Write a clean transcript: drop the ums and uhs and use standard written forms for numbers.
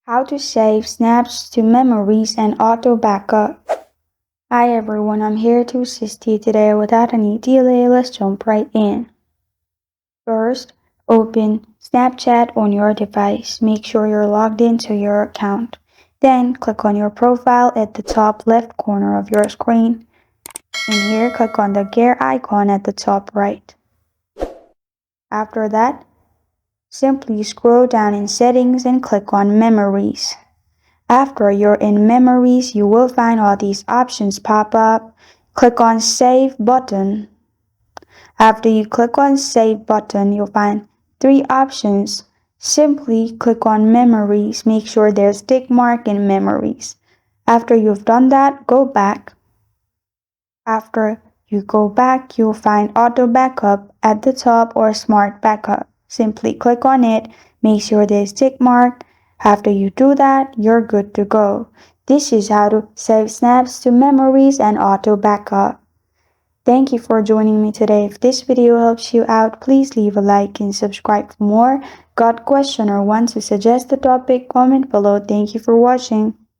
How to save snaps to memories and auto backup. Hi everyone, I'm here to assist you today. Without any delay, let's jump right in. First, open Snapchat on your device. Make sure you're logged into your account. Then click on your profile at the top left corner of your screen. And here, click on the gear icon at the top right. After that, simply scroll down in Settings and click on Memories. After you're in Memories, you will find all these options pop up. Click on Save button. After you click on Save button, you'll find three options. Simply click on Memories. Make sure there's tick mark in Memories. After you've done that, go back. After you go back, you'll find Auto Backup at the top or Smart Backup. Simply click on it. Make sure there's tick mark. After you do that, you're good to go. This is how to save snaps to memories and auto backup. Thank you for joining me today. If this video helps you out, please leave a like and subscribe for more. Got a question or want to suggest a topic? Comment below. Thank you for watching.